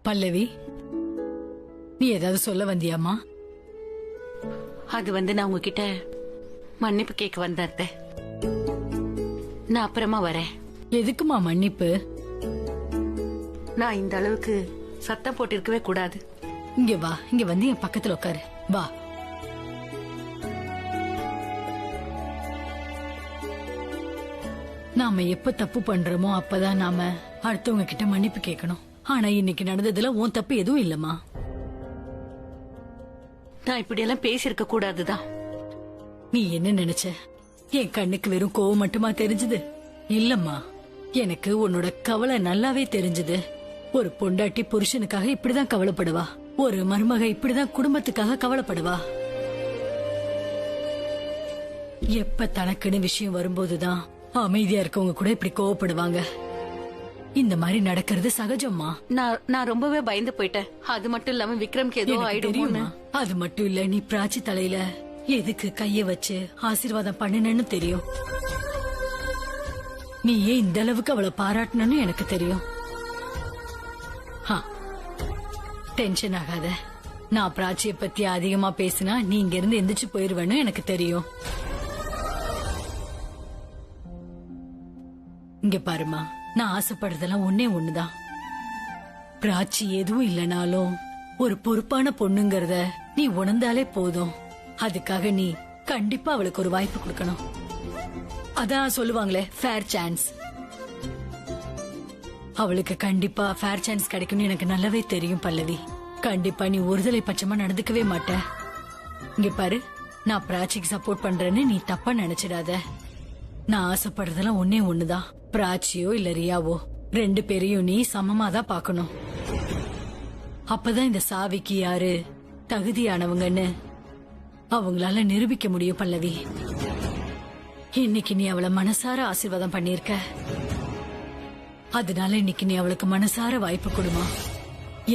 பல்லவி, நீ ஏதாவது சொல்ல வந்தியாமா? அது நான் உங்ககிட்ட மன்னிப்பு கேட்க வந்தேன் அத்தை. நான் அப்புறமா வரேன். எதுக்குமா மன்னிப்பு? நான் இந்த அளவுக்கு சத்தம் போட்டிருக்கவே கூடாது. இங்க வா, இங்க வந்து என் பக்கத்துல உட்காரு. வா. நாம எப்ப தப்பு பண்றோமோ அப்பதான் நாம அடுத்தவங்க கிட்ட மன்னிப்பு கேட்கணும். ஆனா இன்னைக்கு நடந்ததுல உன் தப்பு எதுவும் இல்லம்மா. நான் இப்படி எல்லாம் பேசிருக்க கூடாதுதான். நீ என்ன நினைச்ச? என் கண்ணுக்கு வெறும் கோவம் மட்டுமா தெரிஞ்சது? இல்லம்மா, எனக்கு உன்னோட கவலை நல்லாவே தெரிஞ்சது. ஒரு பொண்டாட்டி புருஷனுக்காக இப்படிதான் கவலைப்படுவா. ஒரு மருமக இப்படிதான் குடும்பத்துக்காக கவலைப்படுவா. எப்ப தனக்குன்னு விஷயம் வரும்போதுதான் அமைதியா இருக்கவங்க கூட இப்படி கோவப்படுவாங்க. இந்த மாதிரி நடக்கிறது சகஜம்மா. நான் ரொம்பவே பயந்து போயிட்டேன். அது மட்டும் இல்லாம விக்ரம்க்கு ஏதோ ஆயிடுமா? அது மட்டும் இல்ல, நீ பிராச்சி தலையில எதுக்கு கைய வச்சு ஆசீர்வாதம் பண்ணுனேன்னு தெரியும். நீ ஏன் இந்த அளவுக்கு அவளை பாராட்டணும்னு எனக்கு தெரியும். டென்ஷன் ஆகாத. நான் பிராச்சிய பத்தி அதிகமா பேசினா நீ இங்க இருந்து எந்திரிச்சு போயிருவேன்னு எனக்கு தெரியும். இங்க பாருமா, நான் ஆசைப்படுறதெல்லாம் ஒன்னே ஒண்ணுதான். பிராச்சி எதுவும் இல்லனாலும் ஒரு பொறுப்பான பொண்ணுங்கறத நீ உணர்ந்தாலே போதும். அதுக்காக நீ கண்டிப்பா அவளுக்கு ஒரு வாய்ப்பு கொடுக்கணும். அதான் சொல்லுவாங்களே, ஃபேர் சான்ஸ். அவளுக்கு கண்டிப்பா ஃபேர் சான்ஸ் கிடைக்கும்னு எனக்கு நல்லாவே தெரியும் பல்லவி. கண்டிப்பா நீ ஒருதலை பட்சமா நடந்துக்கவே மாட்ட. இங்க பாரு, நான் பிராச்சிக்கு சப்போர்ட் பண்றேன்னு நீ தப்பா நினைச்சிடாத. நான் ஆசைப்படுறதெல்லாம் ஒன்னே ஒண்ணுதான். பிராச்சியோ இல்ல ரியாவோ, ரெண்டு பேரையும் நீ சமமா தான் பாக்கணும். அப்பதான் இந்த சாவிக்கு யாரு தகுதியானவங்கன்னு அவங்களால நிரூபிக்க முடியும் பல்லவி. இன்னைக்கு நீ அவளை மனசார ஆசீர்வாதம் பண்ணிருக்க. அதனால இன்னைக்கு நீ அவளுக்கு மனசார வாய்ப்பு கொடுமா.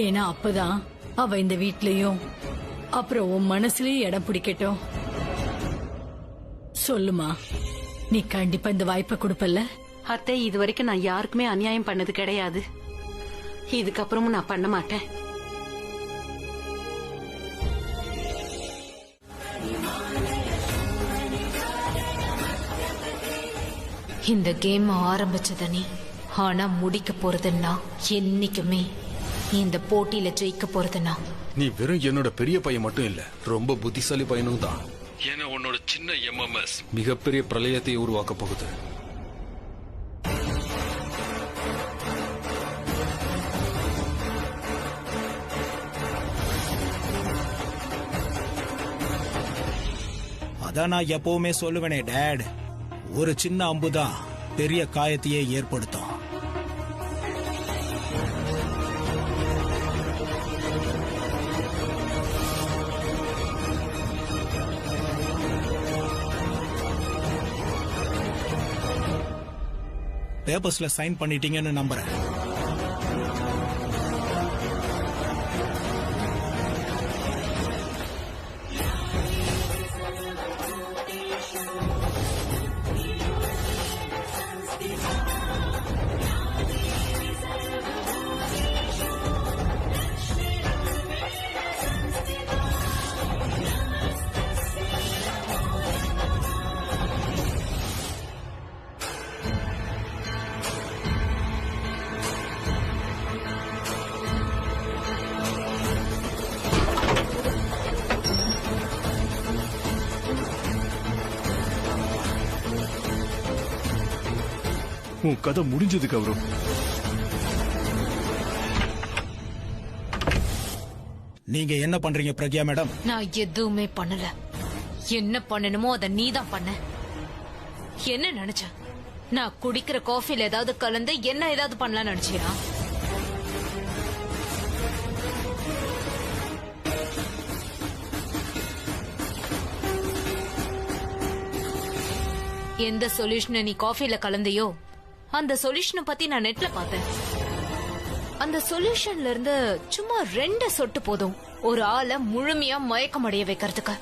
ஏன்னா அப்பதான் அவ இந்த வீட்லயும் அப்புறம் உன் மனசுலயும் இடம் பிடிக்கட்டும். சொல்லுமா, நீ கண்டிப்பா இந்த வாய்ப்பை கொடுப்பல்ல? அத்தை, இது வரைக்கும் நான் யாருக்குமே அநியாயம் பண்ணது கிடையாது. இதுக்கப்புறமும் நான் பண்ண மாட்டேன். இந்த கேம் ஆரம்பிச்சத நீ, ஆனா முடிக்க போறதுன்னா என்னைக்குமே இந்த போட்டியில ஜெயிக்க போறதுன்னா நீ வெறும் என்னோட பெரிய பையன் மட்டும் இல்ல, ரொம்ப புத்திசாலி பையனும் தான். ஏன்னா உன்னோட சின்ன எம்எம்எஸ் மிகப்பெரிய பிரளயத்தை உருவாக்க போகுது. அதான் நான் எப்பவுமே சொல்லுவேனே டேட், ஒரு சின்ன அம்புதான் பெரிய காயத்தையே ஏற்படுத்தும். பேப்பர்ஸ்ல சைன் பண்ணிட்டீங்கன்னு நம்புறேன். உன் கதை முடிஞ்சது கௌரவ். நீங்க என்ன பண்றீங்க பிரக்யா மேடம்? நான் எதுவுமே பண்ணல. என்ன பண்ணணுமோ அத நீதான் பண்ண. என்ன நினைச்ச? நான் குடிக்கிற காஃபில ஏதாவது கலந்து என்ன ஏதாவது பண்ணலாம்னு நினைச்சியா? எந்த சொல்யூஷனை நீ காஃபில கலந்தையோ அந்த சொல்யூஷனை பத்தி நான் நெட்ல பார்த்தேன். அந்த சொல்யூஷன்ல இருந்து சும்மா 2 சொட்டு போதும் ஒரு ஆளை முழுமையா மயக்கமடைய வைக்கிறதுக்கு.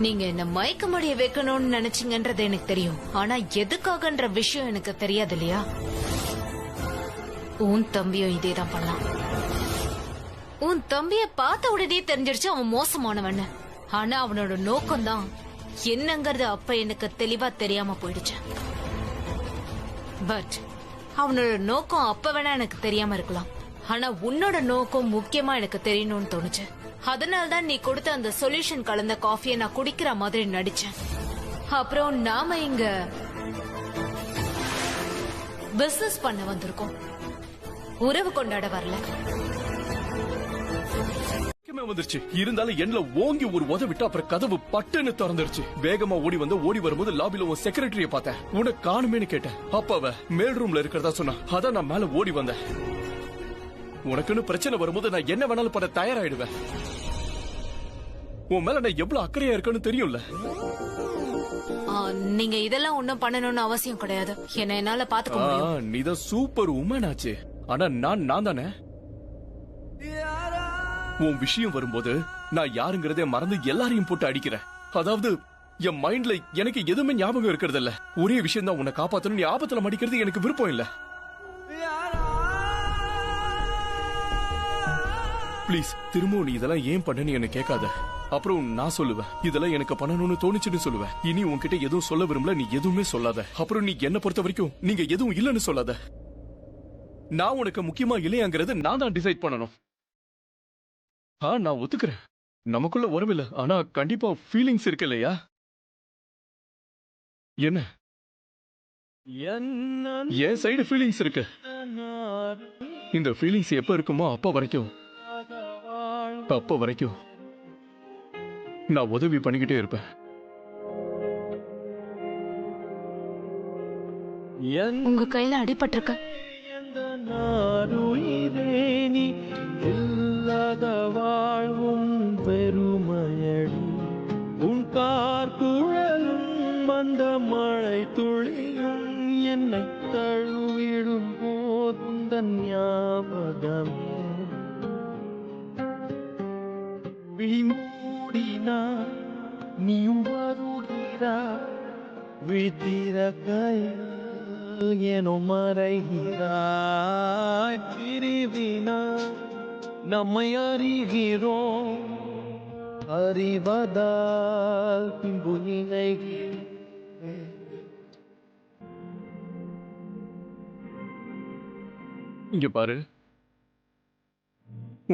நீங்க என்ன மயக்கமடைய வைக்கணும்னு நினைச்சீங்கன்றது எனக்கு தெரியும். ஆனா எதுக்காகன்ற விஷயம் எனக்கு தெரியாது இல்லையா? உன் தம்பியும் இதேதான் பண்ணான். உன் தம்பிய பார்த்த உடனே தெரிஞ்சிருச்சு அவன் மோசமானவன்னு. ஆனா அவனோட நோக்கம்தான் என்னங்கறது அப்ப எனக்கு தெளிவா தெரியாம போயிடுச்சு. பட் அவனோட நோக்கம் அப்ப வேணா எனக்கு தெரியாம இருக்கலாம். ஆனா உன்னோட நோக்கம் முக்கியமா எனக்கு தெரியணும்னு தோணுச்சு. அதனால்தான் நீ கொடுத்த அந்த சொல்யூஷன் கலந்த காஃபியை நான் குடிக்கிற மாதிரி நடிச்சேன். அப்புறம் நாம இங்க பிசினஸ் பண்ண வந்திருக்கோம், உறவு கொண்டாட வரல. வந்துருச்சு. இருந்தாலும் என்ல ஓங்கி ஒரு உத விட்டு அப்புறம் கதவு பட்டுன்னு திறந்துருச்சு. வேகமா ஓடி வரும்போது லாபில உன் செக்ரட்டரிய பார்த்தேன். உனக்கு காணுமேன்னு கேட்டேன். அப்ப அவ மேல் ரூம்ல இருக்கிறதா சொன்னா. அதான் நான் மேல ஓடி வந்தேன். உனக்குன்னு பிரச்சனை வரும்போது நான் என்ன வேணாலும் பண்ண தயாராயிடுவேன். உன் மேல நான் எவ்வளவு அக்கறையா இருக்கேன்னு தெரியும்ல. நீங்க இதெல்லாம் ஒண்ணும் பண்ணணும்னு அவசியம் கிடையாது. என்ன என்னால பாத்துக்க முடியும். நீதான் சூப்பர் உமன் ஆச்சு. ஆனா நான் தானே. உன் விஷயம் வரும்போது நான் யாருங்கிறதே மறந்து எல்லாரையும் போட்டு அடிக்கிறேன். அதாவது என் மைண்ட்ல எனக்கு எதுவுமே ஞாபகம் இருக்கிறது இல்ல. ஒரே விஷயம் தான், உன்னை காப்பாத்தணும். நீ ஆபத்துல மடிக்கிறது எனக்கு விருப்பம் இல்ல. பிளீஸ் திரும்பவும் நீ இதெல்லாம் ஏன் பண்ணு என்ன கேட்காத. அப்புறம் நான் சொல்லுவேன், இதெல்லாம் எனக்கு பண்ணணும்னு தோணுச்சுன்னு சொல்லுவேன். இனி உன்கிட்ட எதுவும் சொல்ல விரும்பல, நீ எதுவுமே சொல்லாத. அப்புறம் நீ என்ன பொறுத்த வரைக்கும் நீங்க எதுவும் இல்லன்னு சொல்லாத. நான் உனக்கு முக்கியமா இல்லையாங்கிறது நான் தான் டிசைட் பண்ணணும். நான் ஒத்துக்கிறேன், நமக்குள்ள உறவில்ல. ஆனா கண்டிப்பா ஃபீலிங்ஸ் இருக்கு இல்லையா? என்ன என் சைடு ஃபீலிங்ஸ் இருக்கு. இந்த ஃபீலிங்ஸ் எப்ப இருக்குமோ அப்ப வரைக்கும் நான் உதவி பண்ணிக்கிட்டே இருப்பேன். உங்க கையில அடிபட்டிருக்க. வாழ்வும் பெருமையடி உன் கார்குழலும் வந்த மழை துளியும் என்னை தழுவிடும் போந்த ஞாபகம் விழிமூடினா நீயும் வருகிறா விழித்திர கையில் ஏனோ மறைகிறாய் பிரிவினா நம்மை அறிகிறோம் அறிவதால் பின்பு இங்க பாரு,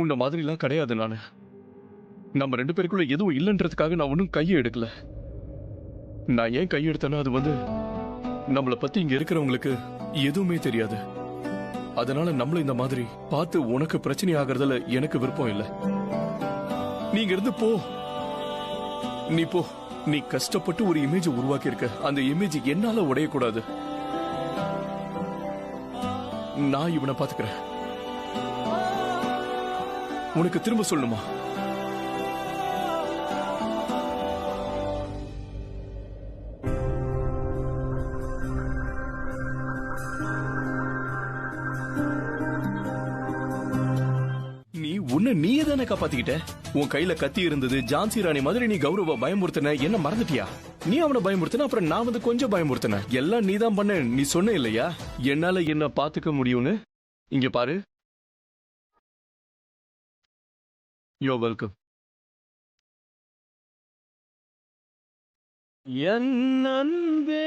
உன்ன மாதிரி எல்லாம் கிடையாது. நானு நம்ம ரெண்டு பேருக்குள்ள எதுவும் இல்லைன்றதுக்காக நான் ஒன்னும் கையை எடுக்கல. நான் ஏன் கையை எடுத்தேன்னா அது நம்மளை பத்தி இங்க இருக்கிறவங்களுக்கு எதுவுமே தெரியாது. அதனால நம்மள இந்த மாதிரி பார்த்து உனக்கு பிரச்சனை ஆகிறதுல எனக்கு விருப்பம் இல்ல. நீங்க இருந்து போ. நீ போ. நீ கஷ்டப்பட்டு ஒரு இமேஜ் உருவாக்கி இருக்க. அந்த இமேஜ் என்னால உடையக்கூடாது. நான் இவனை பாத்துக்கிறேன். உனக்கு திரும்ப சொல்லணுமா? நீயே தானே காப்பாத்திக்கிட்ட. உன் கையில கத்தி இருந்தது. ஜான்சி ராணி மாதிரி நீ கௌரவ பயமுறுத்தின. என்ன மறந்துட்டியா? நீ அவனை பயமுறுத்தின, அப்புறம் நான் கொஞ்சம் பயமுறுத்தின. எல்லாம் நீ தான் பண்ண. நீ சொன்ன இல்லையா என்னால என்ன பாத்துக்க முடியும்னு? இங்க பாரு. You welcome. என் அன்பே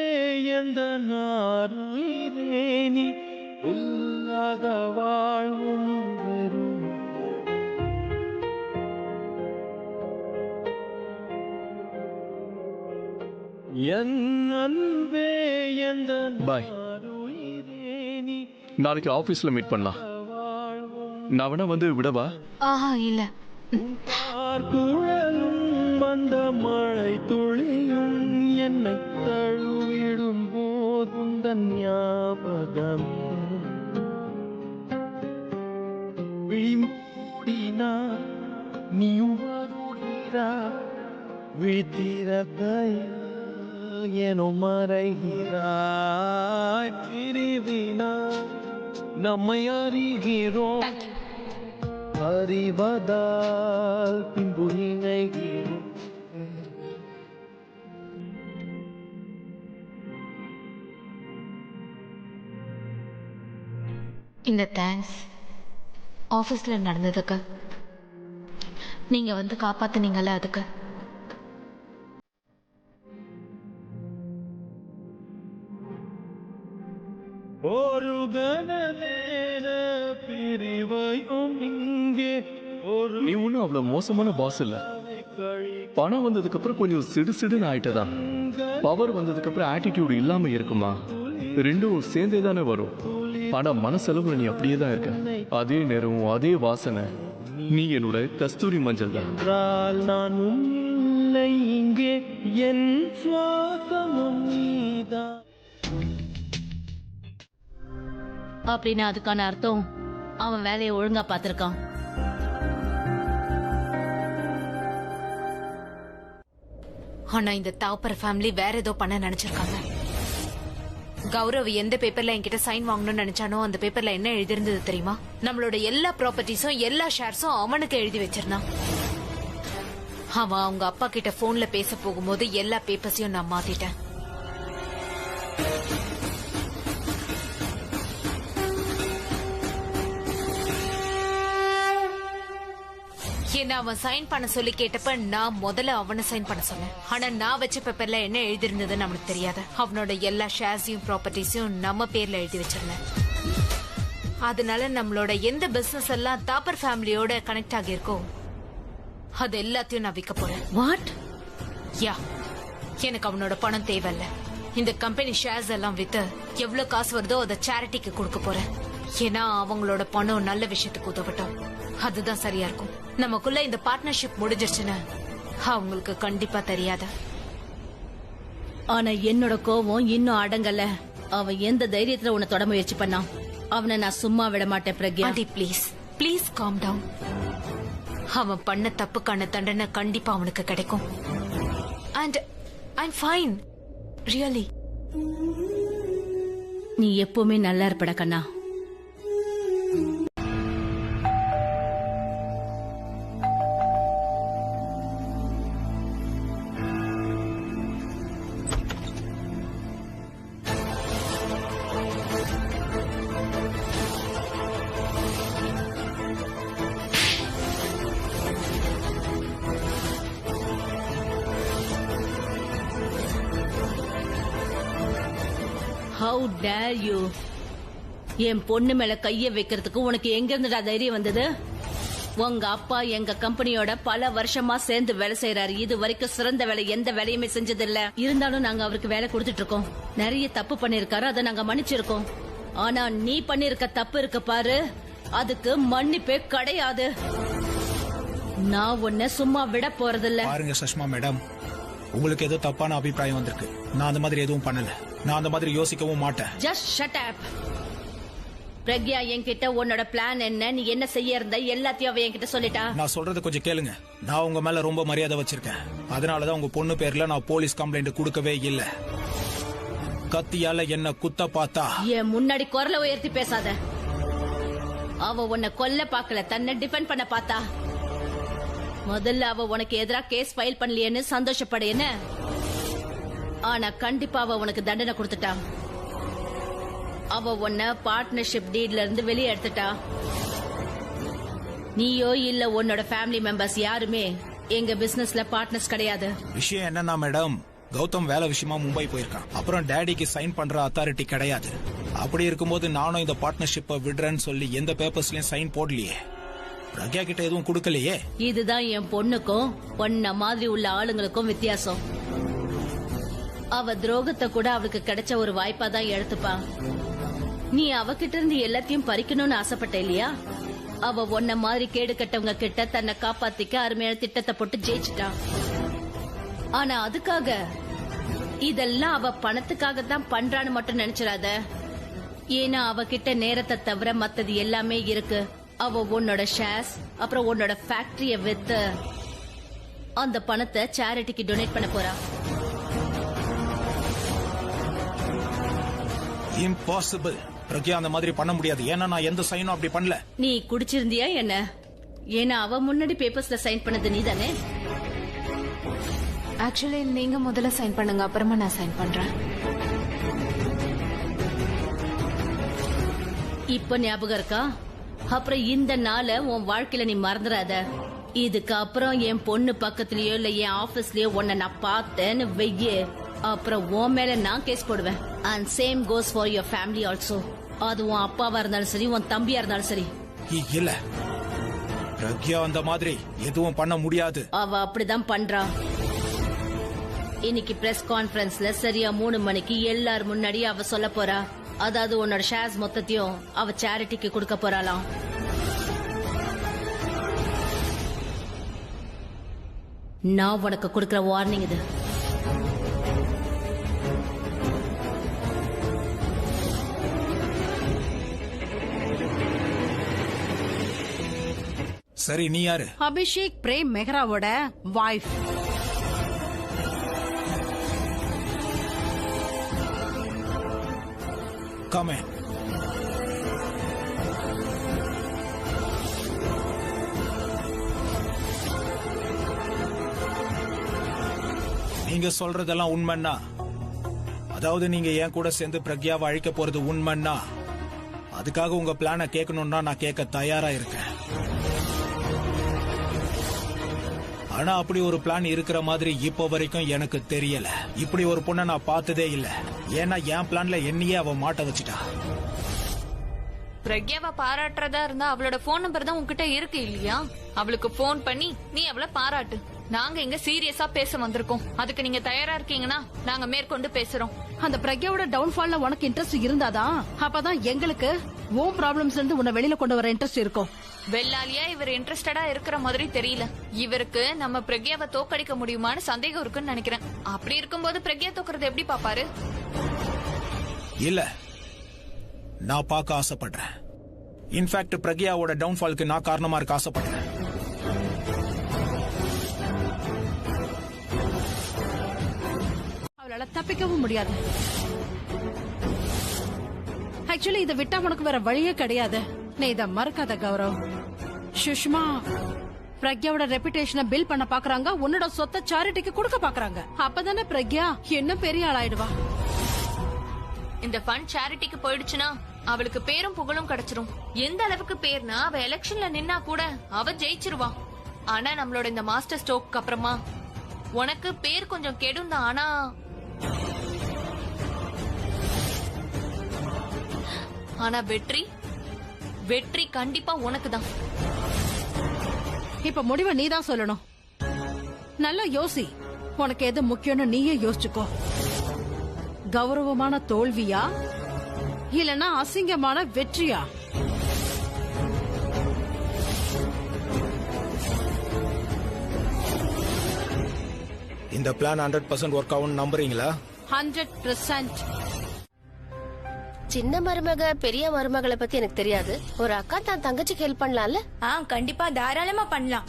எந்த நாரேனி இல்லாத வாழ்வும் வெறும் என் அன்பே எந்த பாய். நாளைக்கு ஆபீஸ்ல மீட் பண்ணலாம். நான் வேணா விடவா? இல்ல. குழலும் வந்த மழை துளியும் என்னை தழுவிடும் போதும் தன் ஞாபகம் விழிமூடினா நீயும் வருகிறா விழித்திர கையில் ஏனோ மறைகிறாய் பிரிவினா நம்மை அறிகிறோம் அறிவதால் பின்பு நினைக்கிறோம். இந்த தேங்க்ஸ் ஆஃபீஸில் நடந்ததுக்கு நீங்கள் வந்து காப்பாத்துனீங்கல்ல அதுக்கு. ஒரு கணநேர பிரிவையும் இங்கே ஒரு நீ ஒன்றும் அவ்வளோ மோசமான பாஸ் இல்லை. பணம் வந்ததுக்கு அப்புறம் கொஞ்சம் சிடுசிடுன்னு ஆயிட்டதான். பவர் வந்ததுக்கு அப்புறம் ஆட்டிடியூட் இல்லாம இருக்குமா? ரெண்டும் சேர்ந்தே தானே வரும். ஆனா மனசளவுல நீ அப்படியே தான் இருக்க. அதே நேரம் அதே வாசனை. நீ என்னோட கஸ்தூரி மஞ்சள் தான். என்றால் நான் உன்னை இங்கே என் சுவாசமும் நீதான். அப்படின்னு அதுக்கான அர்த்தம் அவன் வேலையை ஒழுங்கா பார்த்திருக்கான். ஆனா இந்த தாப்பர் ஃபேமிலி வேற ஏதோ பண்ண நினைச்சிருக்காங்க. கௌரவ் எந்த பேப்பர்ல என்கிட்ட சைன் வாங்கணும்னு நினைச்சானோ அந்த பேப்பர்ல என்ன எழுதிருந்தது தெரியுமா? நம்மளோட எல்லா ப்ராப்பர்ட்டிஸும் எல்லா ஷேர்ஸும் அவனுக்கு எழுதி வச்சிருந்தான். அவன் அவங்க அப்பா கிட்ட போன்ல பேச போகும்போது எல்லா பேப்பர்ஸையும் நான் மாத்திட்டேன். என்ன அவன் சைன் பண்ண சொல்லி கேட்டப்ப நான் முதல்ல அவனை சைன் பண்ண சொன்னேன். ஆனா நான் வச்ச பேப்பர்ல என்ன எழுதிருந்தது நம்மளுக்கு தெரியாது. அவனோட எல்லா ஷேர்ஸையும் ப்ராப்பர்ட்டிஸையும் நம்ம பேர்ல எழுதி வச்சிருந்தேன். அதனால நம்மளோட எந்த பிசினஸ் எல்லாம் தாப்பர் ஃபேமிலியோட கனெக்ட் ஆகியிருக்கோ அது எல்லாத்தையும் நான் விற்க போறேன். வாட்? யா, எனக்கு அவனோட பணம் தேவையில்ல. இந்த கம்பெனி ஷேர்ஸ் எல்லாம் வித்து எவ்வளவு காசு வருதோ அதை சேரிட்டிக்கு கொடுக்க போறேன். ஏன்னா அவங்களோட பணம் நல்ல விஷயத்துக்கு உதவட்டும். அதுதான் சரியா இருக்கும். நமக்குள்ள இந்த பார்ட்னர்ஷிப் முடிஞ்சிருச்சுன்னு அவங்களுக்கு கண்டிப்பா தெரியாத. ஆனா என்னோட கோவம் இன்னும் அடங்கல. அவன் எந்த தைரியத்துல உன்னை தொட முயற்சி பண்ணான். அவனை நான் சும்மா விட மாட்டேன் Pragya. Aunty please please calm down. அவன் பண்ண தப்புக்கான தண்டனை கண்டிப்பா அவனுக்கு கிடைக்கும். And I'm fine really. நீ எப்பவுமே நல்லா இருப்பட கண்ணா. How dare you? என் பொண்ணு மேல கைய வைக்கிறதுக்கு உனக்கு எங்க இருந்துடா தைரியம் வந்தது? உங்க அப்பா எங்க கம்பெனியோட பல வருஷமா சேர்ந்து வேலை செய்யறாரு. இது வரைக்கும் சிறந்த வேலை எந்த வேலையுமே செஞ்சதில்ல. இருந்தாலும் நாங்க அவருக்கு வேலை கொடுத்துட்டு இருக்கோம். நிறைய தப்பு பண்ணிருக்காரு, அதை நாங்க மன்னிச்சிருக்கோம். ஆனா நீ பண்ணிருக்க தப்பு இருக்கு பாரு, அதுக்கு மன்னிப்பே கிடையாது. நான் உன்னை சும்மா விட போறதில்ல. பாருங்க சஷ்மா மேடம், உங்களுக்கு ஏதோ தப்பான அபிப்பிராயம் வந்திருக்கு. நான் அந்த மாதிரி எதுவும் பண்ணல. நான் அந்த மாதிரி யோசிக்கவும் மாட்டேன். Just shut up. பிரக்யா என்கிட்ட உன்னோட பிளான் என்ன, நீ என்ன செய்ய இருந்த எல்லாத்தையும் அவ என்கிட்ட சொல்லிட்டா. நான் சொல்றத கொஞ்சம் கேளுங்க. நான் உங்க மேல ரொம்ப மரியாதை வச்சிருக்கேன். அதனாலதான் உங்க பொண்ணு பேர்ல நான் போலீஸ் கம்ப்ளைண்ட் கொடுக்கவே இல்ல. கத்தியால என்ன குத்த பார்த்தா என் முன்னாடி குரலை உயர்த்தி பேசாத. அவ உன்னை கொல்ல பாக்கல, தன்னை டிஃபெண்ட் பண்ண பார்த்தா. முதல்ல அவ உனக்கு எதிராக கேஸ் ஃபைல் பண்ணலையேன்னு சந்தோஷப்பட என்ன. ஆனா கண்டிப்பா அவ உனக்கு தண்டனை கொடுத்துட்டா. அவ உன்னை பார்ட்னர்ஷிப் டீட்ல இருந்து வெளியே எடுத்துட்டா. நீயோ இல்ல உன்னோட ஃபேமிலி மெம்பர்ஸ் யாருமே எங்க பிசினஸ்ல பார்ட்னர்ஸ் கிடையாது. விஷயம் என்னன்னா மேடம், கௌதம் வேலை விஷயமா மும்பை போயிருக்கான். அப்புறம் டேடிக்கு சைன் பண்ற அத்தாரிட்டி கிடையாது. அப்படி இருக்கும்போது நானும் இந்த பார்ட்னர்ஷிப்பை விடுறேன்னு சொல்லி எந்த பேப்பர்ஸ்லயும் சைன் போடலையே. பிரக்யா கிட்ட எதுவும் கொடுக்கலையே. இதுதான் என் பொண்ணுக்கும் பொண்ண மாதிரி உள்ள ஆளுங்களுக்கும் வித்தியாசம். அவ துரோகத்தை கூட அவளுக்கு கிடைச்ச ஒரு வாய்ப்பா தான் எடுத்துப்பா. நீ அவகிட்ட இருந்து எல்லாத்தையும் பறிக்கணும்னு ஆசைப்பட்ட இல்லையா? அவ ஒன்ன மாதிரி கேடு கட்டவங்க கிட்ட தன்னை காப்பாத்திக்க அருமையான திட்டத்தை போட்டு ஜெயிச்சிட்டா. ஆனா அதுக்காக இதெல்லாம் அவ பணத்துக்காக தான் பண்றான்னு மட்டும் நினைச்சிடாத. ஏன்னா அவகிட்ட நேரத்தை தவிர மத்தது எல்லாமே இருக்கு. அவ உன்னோட ஷேர்ஸ் அப்புறம் உன்னோட ஃபேக்டரிய வித்து அந்த பணத்தை சேரிட்டிக்கு டொனேட் பண்ண போறா. இம்பாசிபிள். பிரக்யா அந்த மாதிரி பண்ண முடியாது. ஏன்னா நான் எந்த சைனும் அப்படி பண்ணல. நீ குடிச்சிருந்தியா என்ன? ஏன்னா அவ முன்னாடி பேப்பர்ஸ்ல சைன் பண்ணது நீ தானே? ஆக்சுவலி நீங்க முதல்ல சைன் பண்ணுங்க, அப்புறமா நான் சைன் பண்றேன். இப்ப ஞாபகம் இருக்கா? அப்புறம் இந்த நாளை உன் வாழ்க்கையில நீ மறந்துடாத. இதுக்கு அப்புறம் என் பொண்ணு பக்கத்துலயோ இல்ல என் ஆபீஸ்லயோ உன்னை நான் பார்த்தேன்னு வெய்யே, அப்புறம் உன் மேல நான் கேஸ் போடுவேன். And same goes for your family also. அது உன் அப்பாவா இருந்தாலும் சரி, உன் தம்பியா இருந்தாலும் சரி. இல்ல பிரக்யா அந்த மாதிரி எதுவும் பண்ண முடியாது. அவ அப்படிதான் பண்றா. இன்னைக்கு பிரஸ் கான்ஃபரன்ஸ்ல சரியா 3 மணிக்கு எல்லார் முன்னாடி அவ சொல்ல போறா. அதாவது உன்னோட ஷேர்ஸ் மொத்தத்தையும் அவ சேரிட்டிக்கு கொடுக்க போறாளாம். நான் உனக்கு கொடுக்கிற வார்னிங் இது. சரி, நீ யாரு? அபிஷேக் பிரேம் மெஹ்ராவோட வைஃப். Come in. நீங்க சொல்றதெல்லாம் உண்மைன்னா, அதாவது நீங்க என் கூட சேர்ந்து பிரக்யாவை அழிக்க போறது உண்மைன்னா, அதுக்காக உங்க பிளான கேட்கணும்னா நான் கேட்க தயாரா இருக்கேன். ஆனா அப்படி ஒரு பிளான் இருக்கிற மாதிரி இப்போ வரைக்கும் எனக்கு தெரியல. இப்படி ஒரு பொண்ணை நான் பார்த்ததே இல்ல. ஏன்னா என் பிளான்ல என்னையே அவ மாட்ட வச்சுட்டா. பிரக்யாவை பாராட்டுறதா இருந்தா அவளோட போன் நம்பர் தான் உன்கிட்ட இருக்கு இல்லையா? அவளுக்கு போன் பண்ணி நீ அவளை பாராட்டு. நாங்க இங்க சீரியஸா பேச வந்திருக்கோம். அதுக்கு நீங்க தயாரா இருக்கீங்கன்னா நாங்க மேற்கொண்டு பேசுறோம். அந்த பிரக்யாவோட டவுன்ஃபால்ல உனக்கு இன்ட்ரெஸ்ட் இருந்தாதான் அப்பதான் எங்களுக்கு ஓம் ப்ராப்ளம்ஸ்ல இருந்து உன்னை வெளியில கொண்டு வர இன்ட்ரெஸ்ட் இருக்கும். வெள்ளாலியா இவர் இன்ட்ரெஸ்டடா இருக்கிற மாதிரி தெரியல. இவருக்கு நம்ம பிரக்யாவை தோக்கடிக்க முடியுமான்னு சந்தேகம் இருக்குன்னு நினைக்கிறேன். அப்படி இருக்கும்போது பிரக்யா தோக்குறது எப்படி பாப்பாரு? இல்ல, நான் பார்க்க ஆசைப்படுறேன். இன்ஃபேக்ட் பிரக்யாவோட டவுன்ஃபால்க்கு நான் காரணமா இருக்க ஆசைப்படுறேன். அவளால தப்பிக்கவும் முடியாது. ஆக்சுவலி இதை விட்டா உனக்கு வேற வழியே கிடையாது. நீ இத மறக்காத கௌரவ். சுஷ்மா பிரக்யாவோட ரெப்புடேஷனை பில் பண்ண பாக்குறாங்க. உன்னோட சொத்தை சாரிட்டிக்கு கொடுக்க பாக்குறாங்க. அப்பதானே பிரக்யா இன்னும் பெரிய ஆளாயிடுவா. இந்த ஃபண்ட் சேரிட்டிக்கு போயிடுச்சுன்னா அவளுக்கு பேரும் புகழும் கிடைச்சிரும். எந்த அளவுக்கு பேர்னா அவ எலெக்ஷன்ல நின்னா கூட அவ ஜெயிச்சிருவா. ஆனா நம்மளோட இந்த மாஸ்டர் ஸ்ட்ரோக்கு அப்புறமா உனக்கு பேர் கொஞ்சம் கெடும் தான். ஆனா வெற்றி கண்டிப்பா உனக்கு தான். இப்ப முடிவை நீதான் சொல்லணும். நல்லா யோசி. உனக்கு எது முக்கியம்னு நீயே யோசிச்சுக்கோ. கௌரவமான தோல்வியா இல்லனா அசிங்கமான வெற்றியா? இந்த பிளான் 100% ஒர்க் ஆகும் நம்புறீங்களா? 100%. சின்ன மருமக பெரிய மருமகளை பத்தி எனக்கு தெரியாது. ஒரு அக்கா தான் தங்கச்சிக்கு ஹெல்ப் பண்ணலாம்ல? கண்டிப்பா தாராளமா பண்ணலாம்.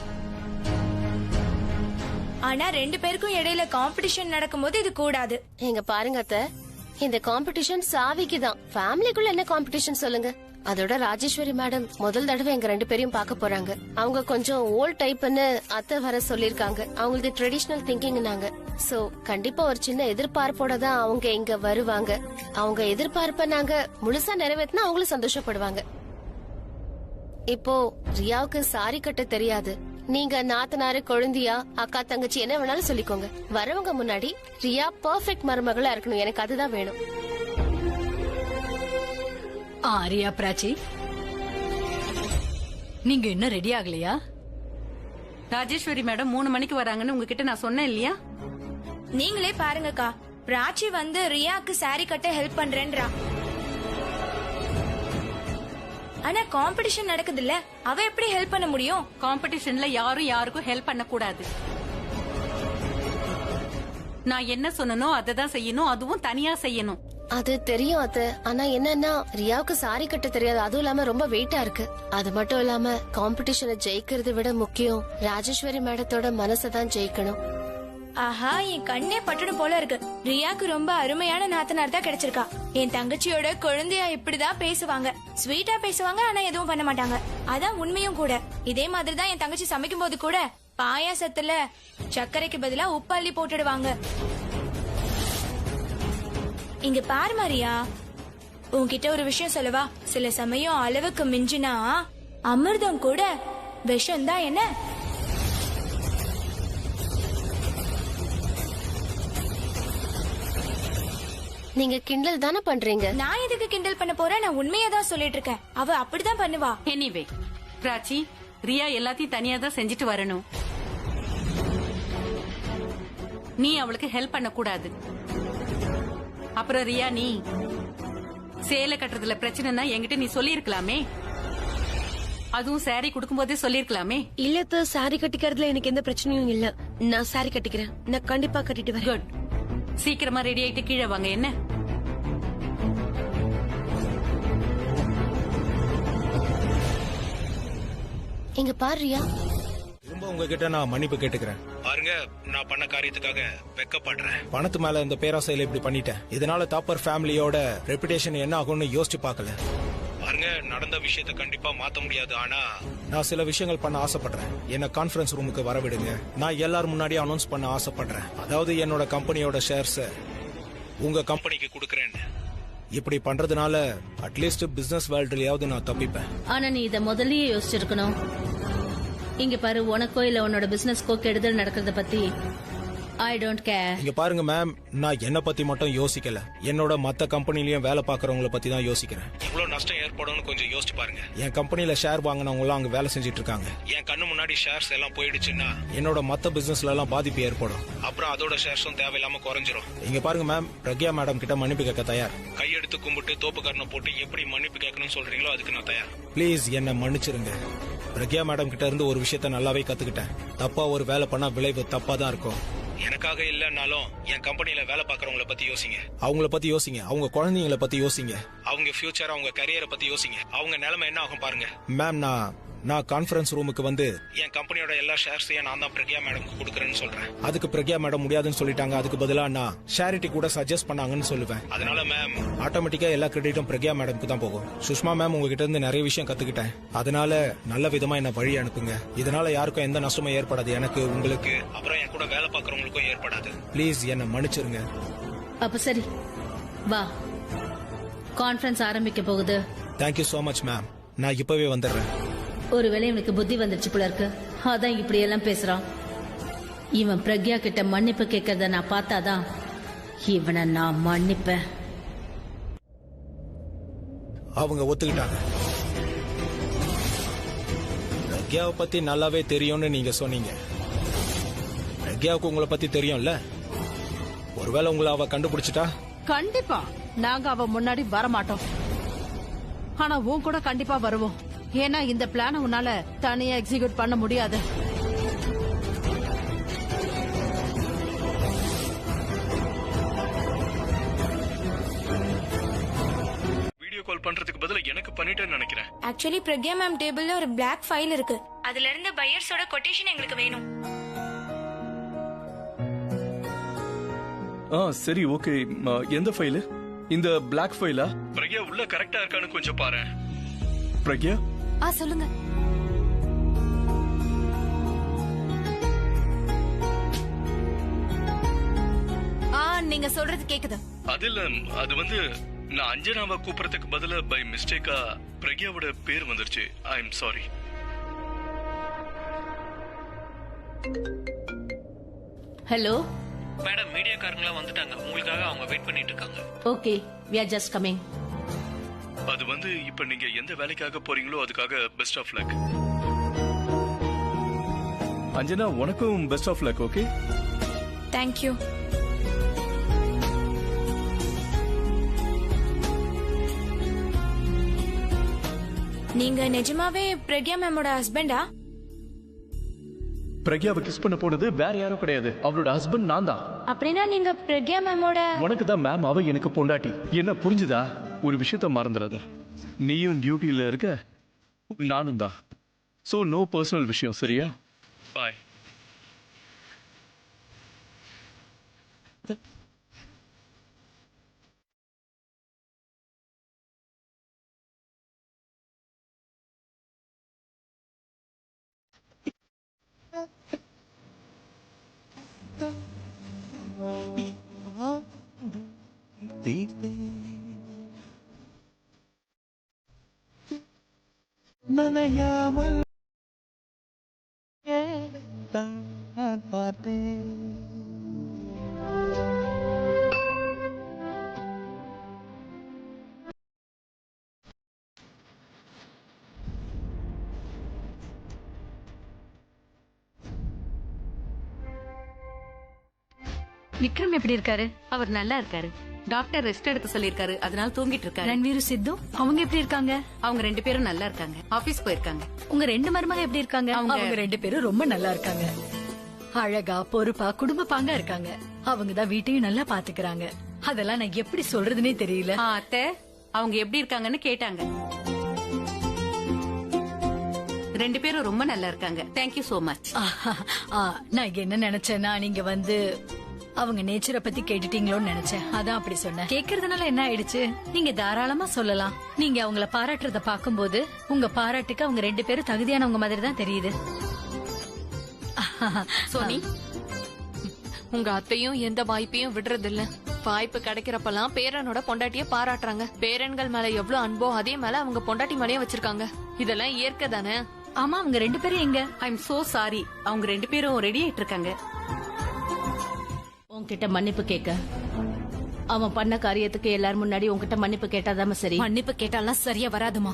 ஆனா 2 பேருக்கும் இடையில காம்படிஷன் நடக்கும்போது இது கூடாது. எங்க பாருங்க அத்தை, இந்த காம்படிஷன் சாவிக்கு தான். ஃபேமிலிக்குள்ள என்ன காம்படிஷன் சொல்லுங்க? அதோட ராஜேஸ்வரி மேடம் முதல் தடவை எங்க 2 பேரையும் பார்க்க போறாங்க. அவங்க கொஞ்சம் ஓல்ட் டைப்னு அத்தை வர சொல்லிருக்காங்க. அவங்களது ட்ரெடிஷனல் திங்கிங்னாங்க. சோ கண்டிப்பா ஒரு சின்ன எதிர்பார்ப்போட தான் அவங்க இங்க வருவாங்க. அவங்க எதிர்பார்ப்ப நாங்க முழுசா நிறைவேற்றினா அவங்களும் சந்தோஷப்படுவாங்க. இப்போ ரியாவுக்கு சாரி கட்ட தெரியாது. நீங்க நாத்தனாரு கொழுந்தியா அக்கா தங்கச்சி என்ன வேணாலும் சொல்லிக்கோங்க. வரவங்க முன்னாடி ரியா பெர்ஃபெக்ட் மருமகளா இருக்கணும். எனக்கு அதுதான் வேணும். ரியா பிராச்சி, நீங்க இன்னும் ரெடி ஆகலையா? ராஜேஸ்வரி மேடம் 3 மணிக்கு வராங்கன்னு உங்ககிட்ட நான் சொன்னேன் இல்லையா? நீங்களே பாருங்கக்கா, பிராச்சி வந்து ரியாக்கு சாரி கட்ட ஹெல்ப் பண்றேன்றா. ஆனா காம்படிஷன் நடக்குது இல்ல, அவ எப்படி ஹெல்ப் பண்ண முடியும்? காம்படிஷன்ல யாரும் யாருக்கும் ஹெல்ப் பண்ண கூடாது. நான் என்ன சொன்னனோ அதை தான் செய்யணும். அதுவும் தனியா செய்யணும். அது தெரியும் அத்தை. ஆனா என்னன்னா ரியாவுக்கு சாரி கட்ட தெரியாது. அதுவும் இல்லாம ரொம்ப வெயிட்டா இருக்கு. அது மட்டும் இல்லாம காம்படிஷனை ஜெயிக்கிறத விட முக்கியம் ராஜேஸ்வரி மேடத்தோட மனசதான் ஜெயிக்கணும். ஆஹா, என் கண்ணே பட்டணும் போல இருக்கு. ரியாக்கு ரொம்ப அருமையான நாத்தனார் தான் கிடைச்சிருக்கா. என் தங்கச்சியோட குழந்தையா இப்படிதான் பேசுவாங்க. ஸ்வீட்டா பேசுவாங்க, ஆனா எதுவும் பண்ண மாட்டாங்க. அதான் உண்மையும் கூட. இதே மாதிரிதான் என் தங்கச்சி சமைக்கும் போது கூட பாயாசத்துல சர்க்கரைக்கு பதிலா உப்பு அள்ளி போட்டுடுவாங்க. இங்க பாரு மாரியா, உன்கிட்ட ஒரு விஷயம் சொல்லவா? சில சமயம் அளவுக்கு மிஞ்சினா அமிர்தம் கூட விஷம் தான். என்ன? நீங்க கிண்டல் தானே பண்றீங்க? நான் எதுக்கு கிண்டல் பண்ண போறேன்? நான் உண்மையா தான் சொல்லிட்டு இருக்கேன். அவ அப்படிதான் பண்ணுவா. எனிவே பிராச்சி, ரியா எல்லாத்தையும் தனியா தான் செஞ்சுட்டு வரணும். நீ அவளுக்கு ஹெல்ப் பண்ண கூடாது. அப்புறம் ரியா, நீ சேலை கட்டுறதுல பிரச்சனைனா என்கிட்ட நீ சொல்லிருக்கலாமே. அதுவும் சாரி கொடுக்கும் போதே சொல்லிருக்கலாமே. இல்ல சாரி கட்டிக்கிறதுல எனக்கு எந்த பிரச்சனையும் இல்ல. நான் சாரி கட்டிக்கிறேன். நான் கண்டிப்பா கட்டிட்டு வரேன். குட். சீக்கிரமா ரெடி ஆயிட்டு கீழே வாங்க. என்ன? இங்க பாருயா, திரும்ப உங்ககிட்ட நான் மன்னிப்பு கேட்டுக்கிறேன். பாருங்க, நான் பண்ண காரியத்துக்காக வெக்கப்படுறேன். பணத்து மேல இந்த பேராசையில இப்படி பண்ணிட்டேன். இதனால தாப்பர் ஃபேமிலியோட ரெப்புடேஷன் என்ன ஆகும்னு யோசிச்சு பார்க்கல. பாருங்க, நடந்த விஷயத்தை கண்டிப்பா மாத்த முடியாது. ஆனா நான் சில விஷயங்கள் பண்ண ஆசைப்படுறேன். என்ன கான்ஃபரன்ஸ் ரூமுக்கு வரவிடுங்க. நான் எல்லாரும் முன்னாடி அனௌன்ஸ் பண்ண ஆசைப்படுறேன். அதாவது என்னோட கம்பெனியோட ஷேர்ஸ் உங்க கம்பெனிக்கு கொடுக்கறேன்னு. இப்படி பண்றதுனால அட்லீஸ்ட் பிசினஸ் வேர்ல்ட்லயாவது நான் தப்பிப்பேன். ஆனா நீ இத முதல்லயே யோசிச்சிருக்கணும். இங்க பாரு, உனக்கோ இல்ல உன்னோட பிசினஸ்க்கோ கெடுதல் நடக்கிறத பத்தி ஐ டோன்ட் கேர். இங்க பாருங்க மேம், நான் என்ன பத்தி மட்டும் யோசிக்கல. என்னோட மத்த கம்பெனிலயும் வேலை பாக்குறவங்கள பத்தி தான் யோசிக்கிறேன். இவ்வளவு நஷ்டம் ஏற்படும்னு கொஞ்சம் யோசிச்சு பாருங்க. என் கம்பெனில ஷேர் வாங்கினவங்க எல்லாம் அங்க வேலை செஞ்சுட்டு இருக்காங்க. என் கண்ணு முன்னாடி ஷேர்ஸ் எல்லாம் போயிடுச்சுன்னா என்னோட மத்த பிசினஸ்ல எல்லாம் பாதிப்பு ஏற்படும். அப்புறம் அதோட ஷேர்ஸும் தேவையில்லாம குறைஞ்சிரும். இங்க பாருங்க மேம், பிரக்யா மேடம் கிட்ட மன்னிப்பு கேட்க தயார். கையெடுத்து கும்பிட்டு தோப்புக்காரனை போட்டு எப்படி மன்னிப்பு கேட்கணும்னு சொல்றீங்களோ அதுக்கு நான் தயார். ப்ளீஸ் என்ன மன்னிச்சிருங்க. பிரக்யா மேடம் கிட்ட இருந்து ஒரு விஷயத்த நல்லாவே கத்துக்கிட்டேன். தப்பா ஒரு வேலை பண்ணா விளைவு தப்பா தான் இருக்கும். எனக்காக இல்லன்னாலும் என் கம்பெனில வேலை பாக்குறவங்கள பத்தி யோசிங்க. அவங்கள பத்தி யோசிங்க. அவங்க குழந்தைங்கள பத்தி யோசிங்க. அவங்க ஃபியூச்சர், அவங்க கரியரை பத்தி யோசிங்க. அவங்க நிலைமை என்ன ஆகும் பாருங்க. மேம், நான் கான்ஃபரன்ஸ் ரூமுக்கு வந்து என் கம்பெனியோட எல்லா ஷேர்ஸையும் நான் தான் பிரக்யா மேடம்க்கு கொடுக்கறேன்னு சொல்றேன். அதுக்கு பிரக்யா மேடம் முடியாதுன்னு சொல்லிட்டாங்க. அதுக்கு பதிலா நான் ஷேரிட்டி கூட சஜஸ்ட் பண்ணாங்கன்னு சொல்லுவேன். அதனால மேம், ஆட்டோமேட்டிக்கா எல்லா கிரெடிட்டும் பிரக்யா மேடம்க்கு தான் போகும். சுஷ்மா மேம், உங்ககிட்ட இருந்து நிறைய விஷயம் கத்துக்கிட்டேன். அதனால நல்ல விதமா என்ன வழி அனுப்புங்க. இதனால யாருக்கும் எந்த நஷ்டமும் ஏற்படாது. எனக்கு, உங்களுக்கு, அப்புறம் என் கூட வேலை பார்க்கறவங்களுக்கும் ஏற்படாது. ப்ளீஸ் என்ன மன்னிச்சிருங்க. அப்ப சரி, வா, கான்ஃபரன்ஸ் ஆரம்பிக்க போகுது. Thank you so much ma'am. நான் இப்பவே வந்துடுறேன். ஒருவேளை இவனுக்கு புத்தி வந்துருச்சு போல இருக்கு. அதான் இப்படி எல்லாம் பேசுறான். இவன் பிரக்யா கிட்ட மன்னிப்பு கேட்கறத நான் பார்த்தாதான் இவனை நான் மன்னிப்பேன். அவங்க ஒத்துக்கிட்டாங்க. பிரக்யாவை பத்தி நல்லாவே தெரியும்னு நீங்க சொன்னீங்க. பிரக்யாவுக்கு உங்களை பத்தி தெரியும்ல. ஒருவேளை உங்களை அவ கண்டுபிடிச்சிட்டா? கண்டிப்பா நாங்க அவ முன்னாடி வரமாட்டோம். ஆனா உன் கூட கண்டிப்பா வருவோம். ஏன்னா இந்த பிளான உன்னால தனியா எக்ஸிக்யூட் பண்ண முடியாது. வீடியோ கால் பண்றதுக்கு பதிலா எனக்கு பண்ணிட்டேன்னு நினைக்கிறேன். ஆக்சுவலி பிரக்யா மேம் டேபிள்ல ஒரு பிளாக் ஃபைல் இருக்கு. அதுல இருந்து பையர்ஸோட கொட்டேஷன் எங்களுக்கு வேணும். சரி, ஓகே. எந்த ஃபைல்? இந்த பிளாக் ஃபைலா? பிரக்யா உள்ள கரெக்டா இருக்கான்னு கொஞ்சம் பாரு. பிரக்யா, சொல்லுங்க. நீங்க சொல்றது கேக்குது. அது இல்ல, அது வந்து நான் அஞ்சனாவை கூப்பிடறதுக்கு பதிலா பை மிஸ்டேக்கா பிரக்யாவோட பேர் வந்துருச்சு. I am sorry. Hello madam, மீடியாக்காரங்களா வந்துட்டாங்க. உங்களுக்காக அவங்க வெயிட் பண்ணிட்டு இருக்காங்க. Okay, we are just coming. அது வந்து இப்ப நீங்க எந்த வேலைக்காக போறீங்களோ அதுக்காக பெஸ்ட் ஆஃப் லக். அஞ்சனா, உனக்கும் best of luck. Okay, thank you. நீங்க நிஜமாவே பிரக்யா மேமோட ஹஸ்பண்டா? பிரக்யாவை கிஸ் பண்ண போனது வேற யாரும் கிடையாது, அவளோட ஹஸ்பண்ட் நான் தான். அப்படின்னா நீங்க பிரக்யா மேமோட? உனக்கு தான் மேம், அவ எனக்கு பொண்டாட்டி. என்ன புரிஞ்சுதா? ஒரு விஷயத்த மறந்துடாத, நீயும் டியூட்டியில இருக்க, நானும் தான். சோ நோ பர்சனல் விஷயம், சரியா? பாய். அசையாமல் தான் பார்த்தேன். விக்ரம் எப்படி இருக்காரு? அவர் நல்லா இருக்காரு. டாக்டர் ரெஸ்ட் எடுக்க சொல்லிருக்காரு, அதனால தூங்கிட்டு இருக்காரு. ரன்வீர் சித்து அவங்க எப்படி இருக்காங்க? அவங்க 2 பேரும் நல்லா இருக்காங்க. ஆபீஸ் போயிருக்காங்க. உங்க 2 மருமக எப்படி இருக்காங்க? அவங்க 2 பேரும் ரொம்ப நல்லா இருக்காங்க. அழகா பொறுப்பா குடும்ப பாங்கா இருக்காங்க. அவங்க தான் வீட்டையும் நல்லா பாத்துக்கிறாங்க. அதெல்லாம் நான் எப்படி சொல்றதுன்னே தெரியல. அத்தை அவங்க எப்படி இருக்காங்கன்னு கேட்டாங்க. 2 பேரும் ரொம்ப நல்லா இருக்காங்க. Thank you so much. நான் என்ன நினைச்சேன்னா நீங்க வந்து அவங்க நேச்சரை பத்தி கேட்டுட்டீங்களோன்னு நினைச்சேன். அதான் அப்படி சொன்னேன். கேக்குறதுனால என்ன ஆயிடுச்சு? நீங்க தாராளமா சொல்லலாம். நீங்க அவங்கள பாராட்டுறத பாக்கும்போது உங்க பாராட்டுக்கு அவங்க 2 பேரும் தகுதியானவங்க மாதிரி தான் தெரியுது. சோனி, உங்க அத்தையும் எந்த வாய்ப்பையும் விடுறது இல்ல. வாய்ப்பு கிடைக்கிறப்பெல்லாம் பேரனோட பொண்டாட்டிய பாராட்டுறாங்க. பேரன்கள் மேல எவ்வளவு அன்போ அதே மேல அவங்க பொண்டாட்டி மேலயும் வச்சிருக்காங்க. இதெல்லாம் இயற்கை தானே. ஆமா, அவங்க 2 பேரும் எங்க? I am so sorry. அவங்க 2 பேரும் ரெடி ஆயிட்டு இருக்காங்க. உன்கிட்ட மன்னிப்பு கேட்க. அவன் பண்ண காரியத்துக்கு எல்லாரும் முன்னாடி உன்கிட்ட மன்னிப்பு கேட்டாதாம சரி. மன்னிப்பு கேட்டாலாம் சரியா வராதுமா.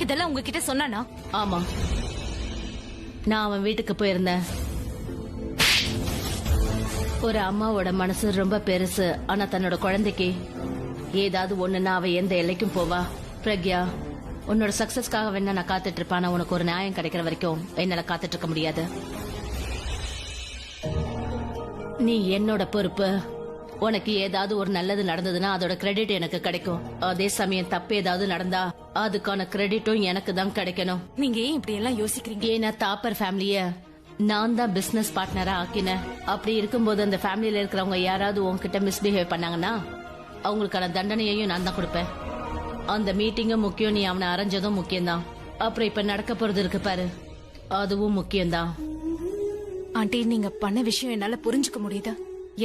இதெல்லாம் உங்ககிட்ட சொன்னானா? ஆமா, நான் அவன் வீட்டுக்கு போயிருந்தேன். ஒரு அம்மாவோட மனசு ரொம்ப பெருசு. ஆனா தன்னோட குழந்தைக்கு ஏதாவது ஒண்ணுன்னா அவ எந்த எல்லைக்கும் போவா. பிரக்யா, உன்னோட சக்சஸ்க்காக வேணா நான் காத்துட்டு இருப்பேன். ஆனா உனக்கு ஒரு நியாயம் கிடைக்கிற வரைக்கும் என்னால காத்துட்டு இருக்க முடியாது. நீ என்னோட பொறுப்பு. உனக்கு ஏதாவது ஒரு நல்லது நடந்ததுன்னா அதோட கிரெடிட் எனக்கு கிடைக்கும். அதே சமயம் தப்பு ஏதாவது நடந்தா அதுக்கான கிரெடிட்டும் எனக்கு தான் கிடைக்கணும். நீங்க ஏன் இப்படி எல்லாம் யோசிக்கிறீங்க? ஏன்னா தாப்பர் ஃபேமிலிய நான் தான் பிசினஸ் பார்ட்னரா ஆக்கினேன். அப்படி இருக்கும்போது அந்த ஃபேமிலியில இருக்கிறவங்க யாராவது உன்கிட்ட மிஸ்பிஹேவ் பண்ணாங்கன்னா அவங்களுக்கான தண்டனையையும் நான் தான் கொடுப்பேன். அந்த மீட்டிங்கும் முக்கியம், நீ அவனை அரைஞ்சதும் முக்கியம்தான். அப்புறம் இப்ப நடக்க போறது இருக்கு பாரு, அதுவும் முக்கியம்தான். ஆண்டி, நீங்க பண்ண விஷயம் என்னால புரிஞ்சுக்க முடியுது.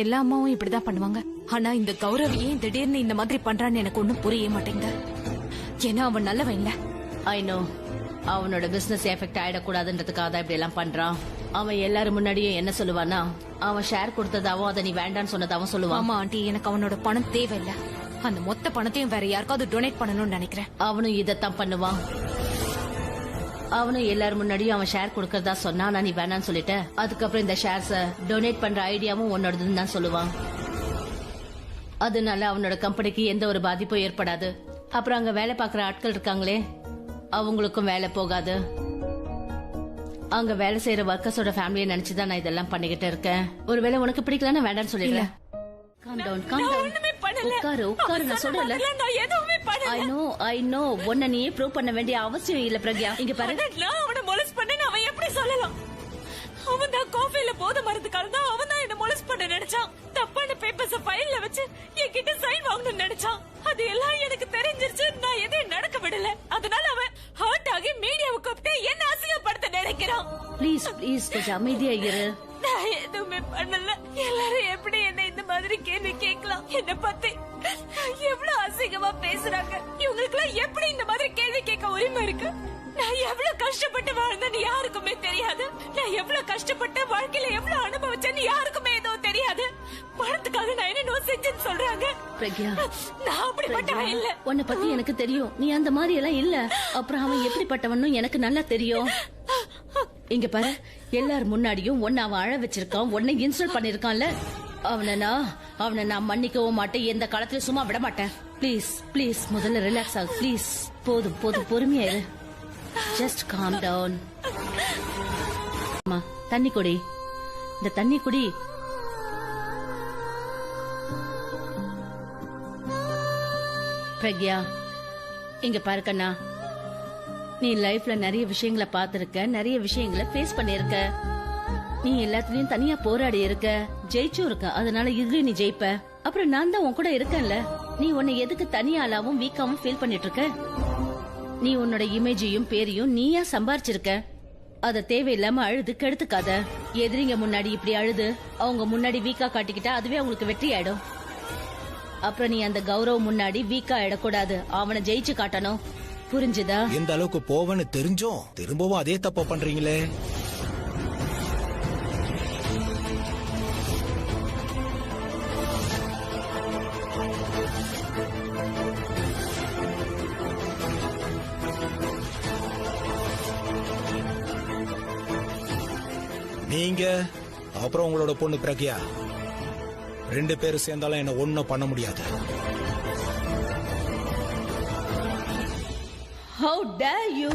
எல்லா அம்மாவும் இப்படிதான் பண்ணுவாங்க. ஆனா இந்த கௌரவியே திடீர்னு இந்த மாதிரி பண்றான்னு எனக்கு ஒண்ணும் புரிய மாட்டேங்குது. ஏன்னா அவன் நல்லவன் இல்ல. ஐ நோ, அவனோட பிசினஸ் எஃபெக்ட் ஆயிடக்கூடாதுன்றதுக்காக தான் இப்படி எல்லாம் பண்றான். அவன் எல்லாரும் முன்னாடியும் என்ன சொல்லுவானா, அவன் ஷேர் கொடுத்ததாவும் அதை நீ வேண்டான்னு சொன்னதாவும் சொல்லுவான். ஆமா ஆண்டி, எனக்கு அவனோட பணம் தேவையில்லை. அந்த மொத்த பணத்தையும் வேற யாருக்காவது டொனேட் பண்ணணும்னு நினைக்கிறேன். அவனும் இதத்தான் பண்ணுவான். அவனும் எல்லாரும் முன்னாடியும் அவன் ஷேர் கொடுக்கறதா சொன்னா, நான் நீ வேணான்னு சொல்லிட்ட. அதுக்கப்புறம் இந்த ஷேர்ஸ டொனேட் பண்ற ஐடியாவும் உன்னோடதுன்னு தான் சொல்லுவான். அதனால அவனோட கம்பெனிக்கு எந்த ஒரு பாதிப்பும் ஏற்படாது. அப்புறம் அங்க வேலை பார்க்கற ஆட்கள் இருக்காங்களே, அவங்களுக்கும் வேலை போகாது. அங்க வேலை செய்யற ஒர்க்கர்ஸோட ஃபேமிலியை நினைச்சுதான் நான் இதெல்லாம் பண்ணிக்கிட்டு இருக்கேன். ஒருவேளை உனக்கு பிடிக்கலன்னா வேண்டான்னு சொல்லிடுறேன். Calm down, calm down. உட்காரு, நான் சொல்றேன்ல. I know. உன்னை நீயே ப்ரூவ் பண்ண வேண்டிய அவசியம் இல்ல பிரக்யா. இங்க பாரு, நான் அவனை மொலஸ் பண்ணேன்னு அவன் எப்படி சொல்லலாம்? அவன் தான் காஃபில போத மருந்து கலந்தா அவன் தான் என்ன மொலஸ் பண்ண நினைச்சான். தப்பான பேப்பர்ஸ் ஃபைல்ல வச்சு என்கிட்ட சைன் வாங்கணும்னு நினைச்சான். அது எல்லாம் எனக்கு தெரிஞ்சிருச்சு. நான் எதையும் நடக்க விடல. அதனால அவன் ஹர்ட் ஆகி மீடியாவை கூப்பிட்டு என்ன அசிங்கப்படுத்த நினைக்கிறான். ப்ளீஸ் கொஞ்சம் அமைதியா இரு. நான் எதுவுமே பண்ணல. எல்லாரும் எப்படி என்ன இந்த மாதிரி கேள்வி கேட்கலாம்? என்ன பத்தி எவ்வளவு அசிங்கமா பேசுறாங்க. இவங்களுக்கு எல்லாம் எப்படி இந்த மாதிரி கேள்வி கேட்க உரிமை இருக்கு? நான் எவ்வளவு கஷ்டப்பட்டு வாழ்ந்தேன்னு யாருக்குமே தெரியாது. நான் எவ்வளவு கஷ்டப்பட்டு வாழ்க்கையில எவ்வளவு அனுபவிச்சேன்னு யாருக்குமே எதுவும் தெரியாது. பணத்துக்காக நான் என்ன செஞ்சேன்னு சொல்றாங்க. பிரக்யா, நான் அப்படிப்பட்டவன் இல்ல. உன்னை பத்தி எனக்கு தெரியும். நீ அந்த மாதிரி எல்லாம் இல்ல. அப்புறம் அவன் எப்படிப்பட்டவனும் எனக்கு நல்லா தெரியும். இங்க பாரு, எல்லாரும் முன்னாடியும் உன்னை அவன் அழ வச்சிருக்கான், உன்னை இன்சல்ட் பண்ணிருக்கான்ல. அவனை நான் மன்னிக்கவும் மாட்டேன். எந்த காலத்துல சும்மா விட மாட்டேன். ப்ளீஸ் முதல்ல ரிலாக்ஸ் ஆகு. ப்ளீஸ், போதும் பொறுமையா இரு. Just calm down. தண்ணி குடி. இந்த தண்ணி குடி. பிரக்யா, இங்க பாரு கண்ணா, நீ லைஃப்ல நிறைய விஷயங்களை பாத்திருக்க, நிறைய விஷயங்களை ஃபேஸ் பண்ணிருக்க. நீ எல்லாத்துலயும் தனியா போராடி இருக்க, ஜெயிச்சும் இருக்க. அதனால இதுலயும் நீ ஜெயிப்ப. அப்புறம் நான் தான் உன் கூட இருக்கேன்ல. நீ உன்னை எதுக்கு தனியாலாவும் வீக்காவும் ஃபீல் பண்ணிட்டு இருக்க? நீ உன்னோட இமேஜையும் பேரையும் நீயா சம்பாரிச்சிருக்க. அத தேவையில்லாம அழுது கெடுத்துக்காத. எதிரிங்க முன்னாடி இப்படி அழுது அவங்க முன்னாடி வீக்கா காட்டிக்கிட்டா அதுவே அவங்களுக்கு வெற்றி ஆயிடும். அப்புறம் நீ அந்த கௌரவம் முன்னாடி வீக்கா ஆயிடக்கூடாது. அவனை ஜெயிச்சு காட்டணும். புரிஞ்சுதா? எந்த அளவுக்கு போவேன்னு தெரிஞ்சும் திரும்பவும் அதே தப்ப பண்றீங்களே. நீங்க அப்புறம் உங்களோட பொண்ணு பிரக்யா 2 பேரும் சேர்ந்தாலும் என்ன ஒண்ணும் பண்ண முடியாது. How dare you?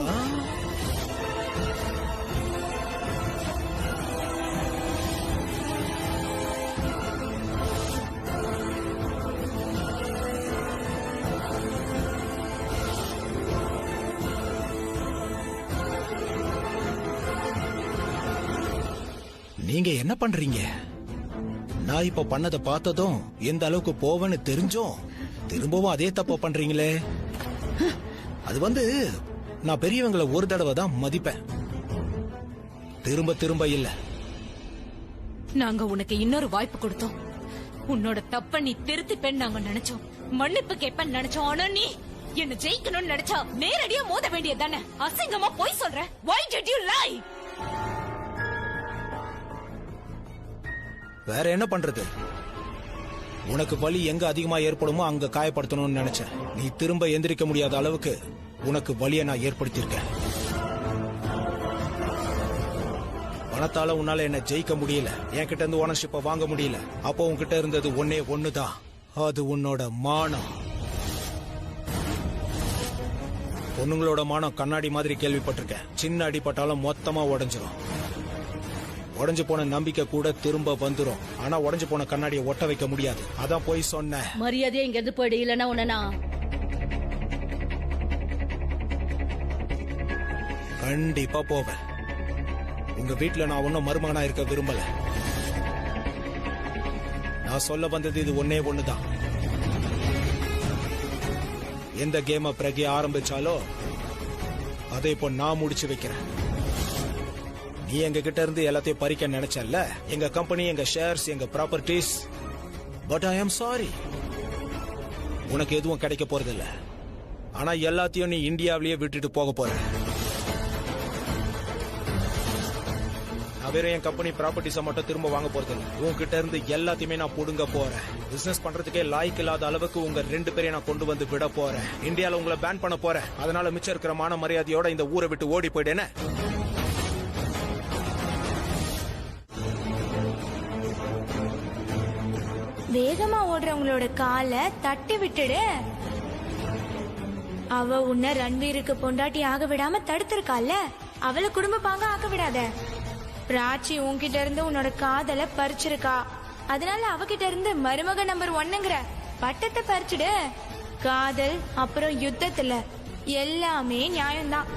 நீங்க என்ன பண்றீங்க? நான் இப்ப பண்ணதை பார்த்ததும் எந்த அளவுக்கு போவேன்னு தெரிஞ்சும் திரும்பவும் அதே தப்ப பண்றீங்களே. அது நான் பெரியவங்களை ஒரு தடவை தான் மதிப்பேன், திரும்ப திரும்ப இல்ல. நாங்க உனக்கு இன்னொரு வாய்ப்பு கொடுத்தோம். உன்னோட தப்ப நீ திருத்திப்பேன்னு நாங்க நினைச்சோம், மன்னிப்பு கேட்பேன்னு நினைச்சோம். ஆனா நீ என்ன ஜெயிக்கணும்னு நினைச்சா நேரடியா மோத வேண்டியதானே. அசிங்கமா போய் சொல்ற. Why did you lie? வேற என்ன பண்றது? உனக்கு வலி எங்க அதிகமா ஏற்படுமோ அங்க காயப்படுத்தணும்னு நினைச்சேன். நீ திரும்ப எந்திரிக்க முடியாத அளவுக்கு உனக்கு வலியை நான் ஏற்படுத்தியிருக்கேன். பணத்தால உன்னால என்ன ஜெயிக்க முடியல, என்கிட்ட இருந்து ஓனர்ஷிப்பை வாங்க முடியல. அப்போ உன்கிட்ட இருந்தது ஒண்ணுதான், அது உன்னோட மானம். பொண்ணுங்களோட மானம் கண்ணாடி மாதிரி கேள்விப்பட்டிருக்கேன். சின்ன அடிப்பட்டாலும் மொத்தமா உடைஞ்சிரும். உடைஞ்சு போன நம்பிக்கை கூட திரும்ப வந்துரும். ஆனா உடைஞ்சு போன கண்ணாடியை ஒட்ட வைக்க முடியாது. அதான் போய் சொன்னேன். மரியாதையா இங்க இருந்து போயிடு, இல்லன்னா உன்ன கண்டிப்பா போவேன். உங்க வீட்டுல நான் ஒன்னும் மருமகனா இருக்க விரும்பல. நான் சொல்ல வந்தது இது ஒண்ணுதான். எந்த கேம பிரக்யா ஆரம்பிச்சாலோ அதை இப்போ நான் முடிச்சு வைக்கிறேன். நீ எங்க கிட்ட இருந்து எல்லாத்தையும் பறிக்க நினைச்சல்ல, எங்க கம்பெனி, எங்க ஷேர்ஸ், எங்க properties. But I am sorry, உனக்கு எதுவும் கிடைக்க போறதில்ல. ஆனா எல்லாத்தையும் நீ இந்தியாவிலேயே விட்டுட்டு போக போற. நான் வெறும் என் கம்பெனி ப்ராப்பர்ட்டிஸை மட்டும் திரும்ப வாங்க போறதில்ல, உன்கிட்ட இருந்து எல்லாத்தையுமே நான் புடுங்க போறேன். பிசினஸ் பண்றதுக்கே லாய்க்கு இல்லாத அளவுக்கு உங்க 2 பேரையும் நான் கொண்டு வந்து விட போறேன். இந்தியால உங்களை பேன் பண்ண போறேன். அதனால மிச்சம் இருக்கிற மான மரியாதையோட இந்த ஊரை விட்டு ஓடி போயிட்டேன்னு. வேகமா ஓடுறவங்களோட காலை தட்டி விட்டுடு. அவ உன்னை ரன்வீருக்கு பொண்டாட்டி ஆக விடாம தடுத்திருக்கால, அவளை குடும்ப பாங்க ஆக்க விடாத. பிராச்சி உன்கிட்ட இருந்து உன்னோட காதலை பறிச்சிருக்கா, அதனால அவகிட்ட இருந்து மருமக நம்பர் 1ங்கிற பட்டத்தை பறிச்சுடு. காதல் அப்புறம் யுத்தத்துல எல்லாமே நியாயம்தான்.